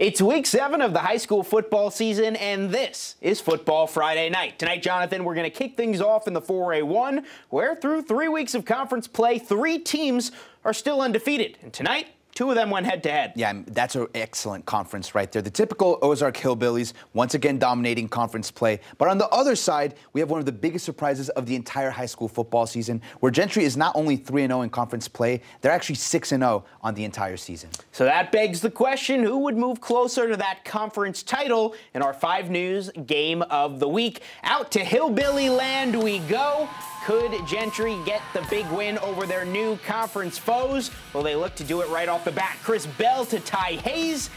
It's week 7 of the high school football season, and this is Football Friday Night. Tonight, Jonathan, we're going to kick things off in the 4A1, where through 3 weeks of conference play, 3 teams are still undefeated. And tonight, 2 of them went head-to-head. Yeah, that's an excellent conference right there. The typical Ozark Hillbillies, once again dominating conference play. But on the other side, we have one of the biggest surprises of the entire high school football season, where Gentry is not only 3-0 in conference play, they're actually 6-0 on the entire season. So that begs the question, who would move closer to that conference title in our 5 News Game of the Week? Out to Hillbilly land we go. Could Gentry get the big win over their new conference foes? Well, they look to do it right off the bat. Chris Bell to Ty Hayes.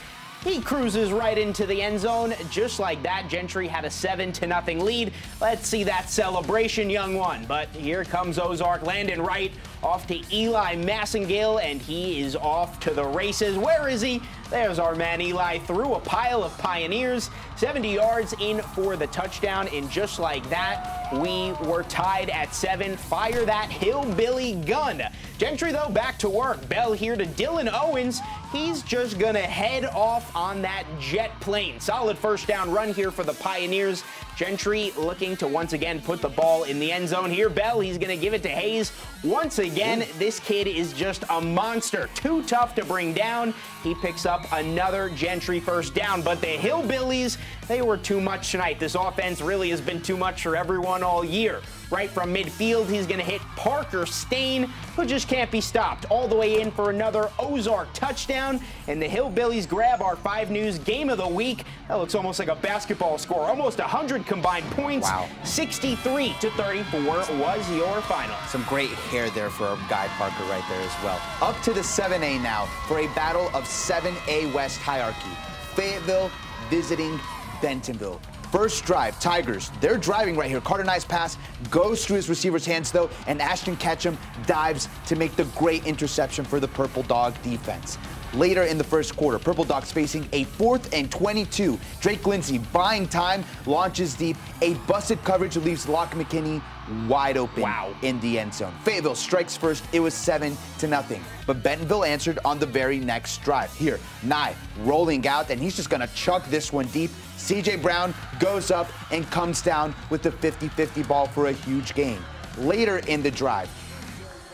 He cruises right into the end zone. Just like that, Gentry had a 7-0 lead. Let's see that celebration, young one. But here comes Ozark landing right off to Eli Massengale, and he is off to the races. Where is he? There's our man Eli through a pile of Pioneers. 70 yards in for the touchdown, and just like that, we were tied at 7. Fire that Hillbilly gun. Gentry, though, back to work. Bell here to Dylan Owens. He's just going to head off on that jet plane. Solid first down run here for the Pioneers. Gentry looking to once again put the ball in the end zone here. Bell, he's going to give it to Hayes. Once again, this kid is just a monster. Too tough to bring down. He picks up another Gentry first down. But the Hillbillies, they were too much tonight. This offense really has been too much for everyone all year. Right from midfield, he's going to hit Parker Stain, who just can't be stopped. All the way in for another Ozark touchdown. And the Hillbillies grab our 5 News Game of the Week. That looks almost like a basketball score. Almost 100 combined points. Wow. 63-34 was your final. Some great hair there for our guy Parker right there as well. Up to the 7A now for a battle of 7A West hierarchy. Fayetteville visiting Bentonville. First drive, Tigers, they're driving right here. Carter Nye's pass goes through his receiver's hands, though, and Ashton Ketchum dives to make the great interception for the Purple Dog defense. Later in the first quarter, Purple Dogs facing a 4th and 22. Drake Lindsay, buying time, launches deep. A busted coverage leaves Locke McKinney wide open in the end zone. Fayetteville strikes first. It was 7-0. But Bentonville answered on the very next drive. Here, Nye rolling out, and he's just going to chuck this one deep. C.J. Brown goes up and comes down with the 50-50 ball for a huge gain. Later in the drive,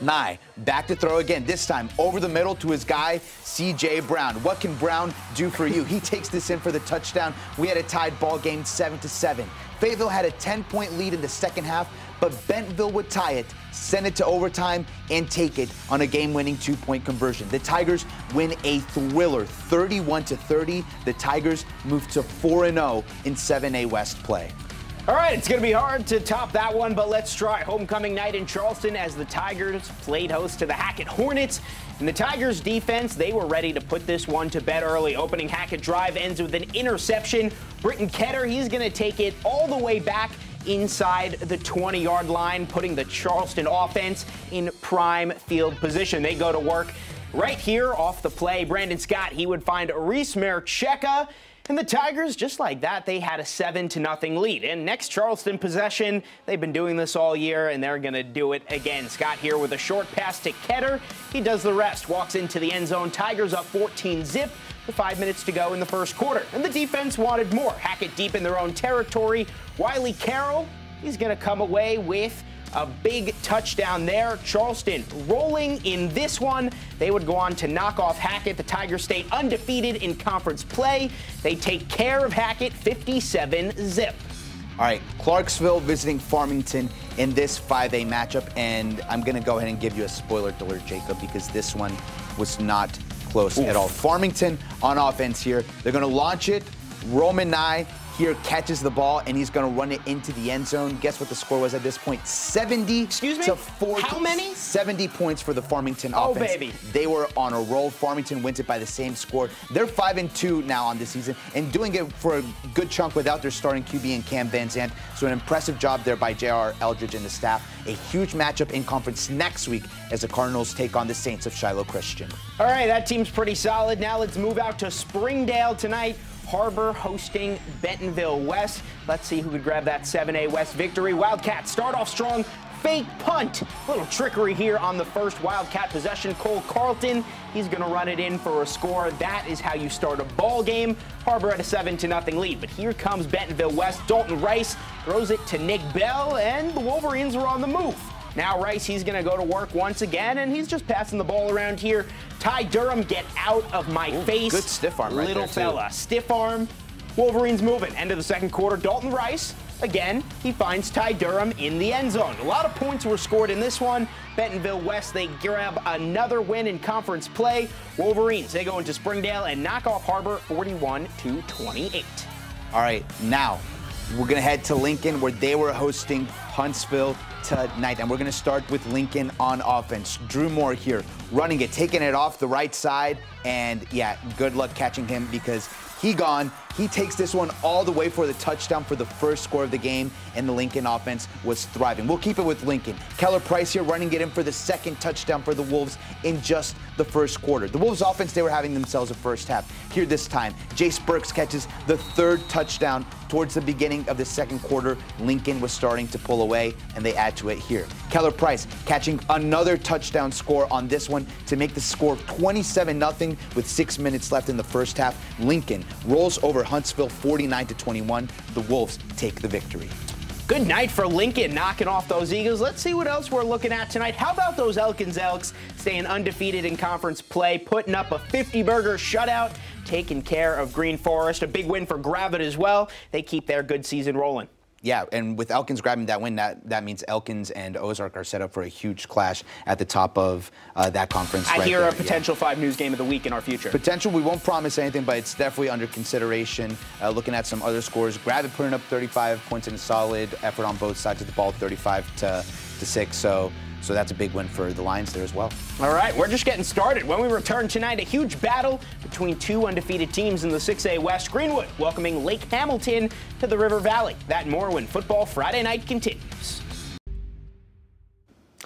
Nye back to throw again, this time over the middle to his guy, C.J. Brown. What can Brown do for you? He takes this in for the touchdown. We had a tied ball game 7-7. Fayetteville had a 10-point lead in the second half, but Bentonville would tie it, send it to overtime, and take it on a game-winning 2-point conversion. The Tigers win a thriller, 31-30. The Tigers move to 4-0 in 7A West play. All right, it's going to be hard to top that one, but let's try. Homecoming night in Charleston as the Tigers played host to the Hackett Hornets. And the Tigers defense, they were ready to put this one to bed early. Opening Hackett drive ends with an interception. Britton Ketter, he's going to take it all the way back inside the 20-yard line, putting the Charleston offense in prime field position. They go to work right here off the play. Brandon Scott, he would find Reese Mercheka. And the Tigers, just like that, they had a 7-0 lead. And next Charleston possession, they've been doing this all year, and they're going to do it again. Scott here with a short pass to Ketter. He does the rest, walks into the end zone. Tigers up 14-zip with 5 minutes to go in the first quarter. And the defense wanted more. Hackett deep in their own territory. Wiley Carroll, he's going to come away with a big touchdown there. Charleston rolling in this one. They would go on to knock off Hackett. The Tigers stay undefeated in conference play. They take care of Hackett 57-zip. All right, Clarksville visiting Farmington in this 5A matchup. And I'm going to go ahead and give you a spoiler alert, Jacob, because this one was not close at all. Farmington on offense here. They're going to launch it. Roman Nye here catches the ball, and he's going to run it into the end zone. Guess what the score was at this point? 70 to 40. How many? 70 points for the Farmington offense. Oh, baby. They were on a roll. Farmington wins it by the same score. They're 5-2 now on this season, and doing it for a good chunk without their starting QB and Cam Van Zandt. So an impressive job there by J.R. Eldridge and the staff. A huge matchup in conference next week as the Cardinals take on the Saints of Shiloh Christian. All right, that team's pretty solid. Now let's move out to Springdale tonight. Harbor hosting Bentonville West. Let's see who could grab that 7A West victory. Wildcats start off strong, fake punt. Little trickery here on the first Wildcat possession. Cole Carlton, he's going to run it in for a score. That is how you start a ball game. Harbor at a 7-0 lead. But here comes Bentonville West. Dalton Rice throws it to Nick Bell, and the Wolverines are on the move. Now Rice, he's going to go to work once again, and he's just passing the ball around here. Ty Durham, get out of my face. Good stiff arm right there, little fella. Stiff arm. Wolverines moving. End of the second quarter. Dalton Rice, again, he finds Ty Durham in the end zone. A lot of points were scored in this one. Bentonville West, they grab another win in conference play. Wolverines, they go into Springdale and knock off Harbor 41-28. All right, now we're going to head to Lincoln, where they were hosting Huntsville tonight. And we're going to start with Lincoln on offense. Drew Moore here, running it, taking it off the right side. And, yeah, good luck catching him, because he gone. He takes this one all the way for the touchdown for the first score of the game, and the Lincoln offense was thriving. We'll keep it with Lincoln. Keller Price here running it in for the second touchdown for the Wolves in just the first quarter. The Wolves offense, they were having themselves a first half. Here this time, Jace Burks catches the third touchdown towards the beginning of the second quarter. Lincoln was starting to pull away, and they add to it here. Keller Price catching another touchdown score on this one to make the score 27-0 with 6 minutes left in the first half. Lincoln rolls over Huntsville 49-21. The Wolves take the victory. Good night for Lincoln, knocking off those Eagles. Let's see what else we're looking at tonight. How about those Elkins Elks staying undefeated in conference play, putting up a 50-burger shutout, taking care of Green Forest. A big win for Gravitt as well. They keep their good season rolling. Yeah, and with Elkins grabbing that win, that means Elkins and Ozark are set up for a huge clash at the top of that conference. I hear a potential 5 News game of the week in our future. Potential, we won't promise anything, but it's definitely under consideration. Looking at some other scores, Gravitt putting up 35 points in a solid effort on both sides of the ball, 35-6. So that's a big win for the Lions there as well. All right, we're just getting started. When we return tonight, a huge battle between 2 undefeated teams in the 6A West. Greenwood welcoming Lake Hamilton to the River Valley. That and more when Football Friday Night continues.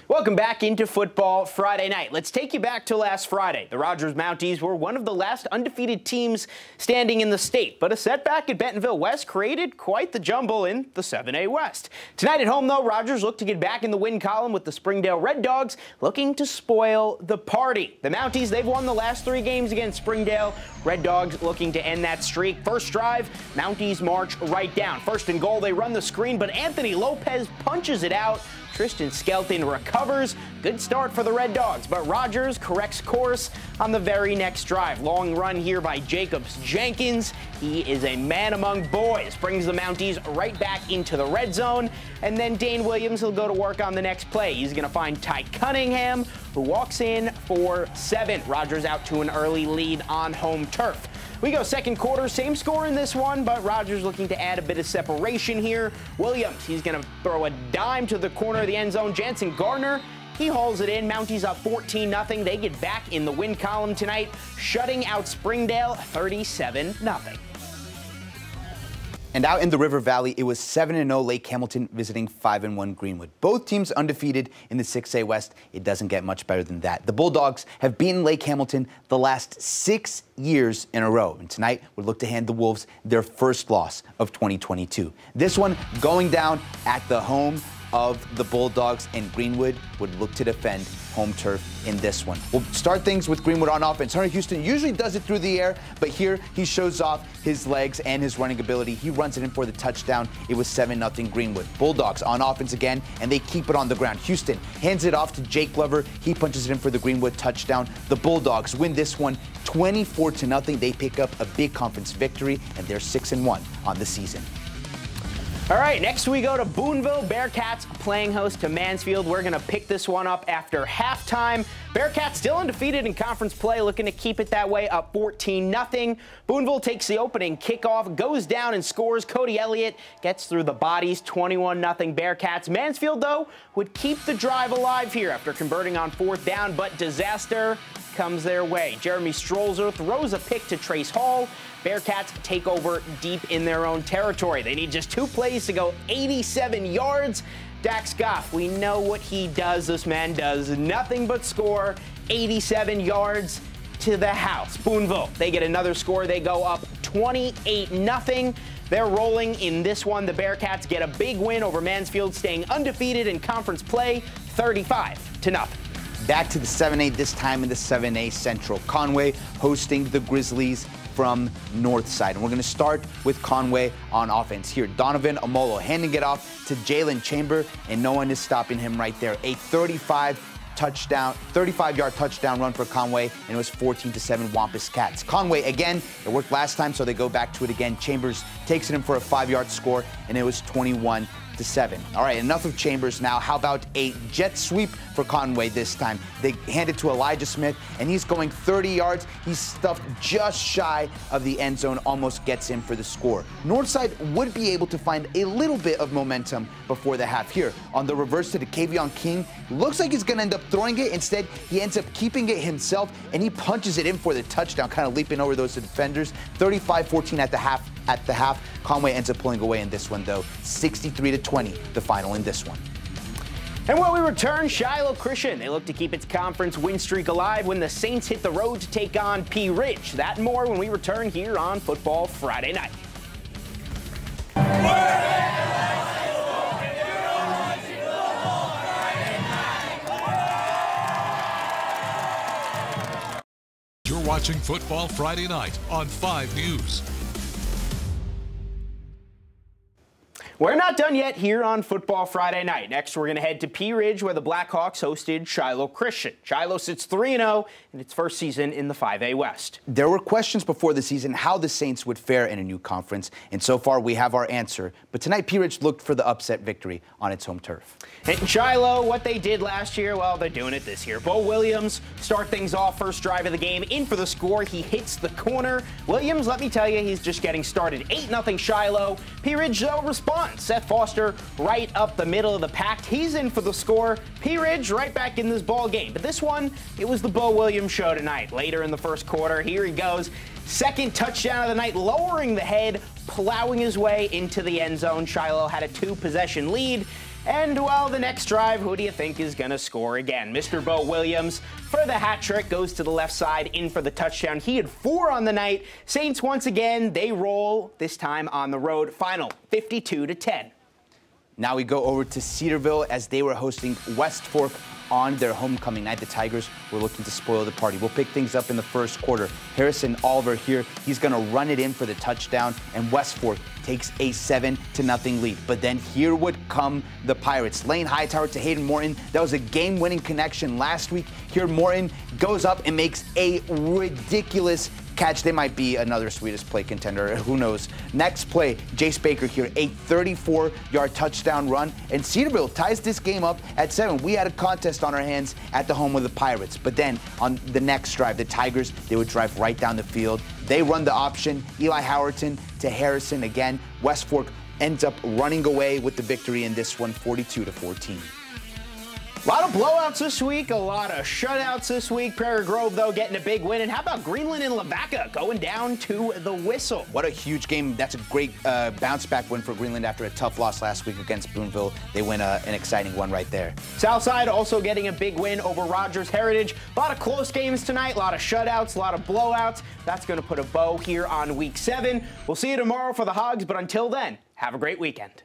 Welcome back into Football Friday Night. Let's take you back to last Friday. The Rogers Mounties were one of the last undefeated teams standing in the state, but a setback at Bentonville West created quite the jumble in the 7A West. Tonight at home, though, Rogers look to get back in the win column with the Springdale Red Dogs looking to spoil the party. The Mounties, they've won the last 3 games against Springdale. Red Dogs looking to end that streak. First drive, Mounties march right down. First and goal, they run the screen, but Anthony Lopez punches it out. Tristan Skelton recovers. Good start for the Red Dogs, but Rogers corrects course on the very next drive. Long run here by Jacobs Jenkins. He is a man among boys. Brings the Mounties right back into the red zone. And then Dane Williams will go to work on the next play. He's going to find Ty Cunningham, who walks in for 7. Rogers out to an early lead on home turf. We go second quarter, same score in this one, but Rogers looking to add a bit of separation here. Williams, he's going to throw a dime to the corner of the end zone. Jansen Gardner, he hauls it in. Mounties up 14-0. They get back in the win column tonight, shutting out Springdale 37-0. And out in the River Valley, it was 7-0 Lake Hamilton visiting 5-1 Greenwood. Both teams undefeated in the 6A West. It doesn't get much better than that. The Bulldogs have beaten Lake Hamilton the last 6 years in a row. And tonight, we look to hand the Wolves their first loss of 2022. This one going down at the home of the Bulldogs, and Greenwood would look to defend home turf in this one. We'll start things with Greenwood on offense. Hunter Houston usually does it through the air, but here he shows off his legs and his running ability. He runs it in for the touchdown. It was 7-0 Greenwood. Bulldogs on offense again, and they keep it on the ground. Houston hands it off to Jake Glover. He punches it in for the Greenwood touchdown. The Bulldogs win this one 24-0. They pick up a big conference victory, and they're 6-1 on the season. All right, next we go to Boonville. Bearcats playing host to Mansfield. We're going to pick this one up after halftime. Bearcats still undefeated in conference play, looking to keep it that way, up 14-0. Boonville takes the opening kickoff, goes down and scores. Cody Elliott gets through the bodies, 21-0 Bearcats. Mansfield, though, would keep the drive alive here after converting on 4th down, but disaster comes their way. Jeremy Strolzer throws a pick to Trace Hall. Bearcats take over deep in their own territory. They need just 2 plays to go 87 yards. Dax Goff, we know what he does. This man does nothing but score. 87 yards to the house. Boonville, they get another score. They go up 28-0. They're rolling in this one. The Bearcats get a big win over Mansfield, staying undefeated in conference play, 35-0. Back to the 7A, this time in the 7A Central. Conway hosting the Grizzlies from Northside. And we're going to start with Conway on offense here. Donovan Amolo handing it off to Jalen Chamber, and no one is stopping him right there. A 35-yard touchdown run for Conway, and it was 14-7 Wampus Cats. Conway, again, it worked last time, so they go back to it again. Chambers takes it in for a 5-yard score, and it was 21-7. All right, enough of Chambers now. How about a jet sweep for Conway this time? They hand it to Elijah Smith, and he's going 30 yards. He's stuffed just shy of the end zone, almost gets in for the score. Northside would be able to find a little bit of momentum before the half here. On the reverse to Kavion King, looks like he's going to end up throwing it. Instead, he ends up keeping it himself, and he punches it in for the touchdown, kind of leaping over those defenders. 35-14 at the half. Conway ends up pulling away in this one, though. 63-20, the final in this one. And when we return, Shiloh Christian, they look to keep its conference win streak alive when the Saints hit the road to take on P. Ridge. That and more when we return here on Football Friday Night. You're watching Football Friday Night on 5 News. We're not done yet here on Football Friday Night. Next, we're going to head to Pea Ridge, where the Blackhawks hosted Shiloh Christian. Shiloh sits 3-0 in its first season in the 5A West. There were questions before the season how the Saints would fare in a new conference, and so far we have our answer. But tonight, Pea Ridge looked for the upset victory on its home turf. And Shiloh, what they did last year, well, they're doing it this year. Bo Williams start things off, first drive of the game, in for the score. He hits the corner. Williams, let me tell you, he's just getting started. 8-0 Shiloh. Pea Ridge, though, responds. Seth Foster right up the middle of the pack. He's in for the score. Pea Ridge right back in this ball game. But this one, it was the Bo Williams show tonight. Later in the first quarter, here he goes. Second touchdown of the night, lowering the head, plowing his way into the end zone. Shiloh had a 2-possession lead. And, well, the next drive, who do you think is going to score again? Mr. Bo Williams for the hat trick, goes to the left side, in for the touchdown. He had 4 on the night. Saints, once again, they roll, this time on the road. Final, 52-10. Now we go over to Cedarville as they were hosting West Fork on their homecoming night. The Tigers were looking to spoil the party. We'll pick things up in the first quarter. Harrison Oliver here, he's going to run it in for the touchdown, and West Fork takes a 7-0 lead. But then here would come the Pirates. Lane Hightower to Hayden Morton. That was a game-winning connection last week. Here Morton goes up and makes a ridiculous catch. They might be another sweetest play contender. Who knows? Next play, Jace Baker here, a 34-yard touchdown run. And Cedarville ties this game up at 7. We had a contest on our hands at the home of the Pirates. But then on the next drive, the Tigers, they would drive right down the field. They run the option. Eli Howerton to Harrison again. West Fork ends up running away with the victory in this one, 42-14. A lot of blowouts this week, a lot of shutouts this week. Prairie Grove, though, getting a big win. And how about Greenwood and Lavaca going down to the whistle? What a huge game. That's a great bounce-back win for Greenland after a tough loss last week against Boonville. They win an exciting one right there. Southside also getting a big win over Rogers Heritage. A lot of close games tonight, a lot of shutouts, a lot of blowouts. That's going to put a bow here on Week 7. We'll see you tomorrow for the Hogs, but until then, have a great weekend.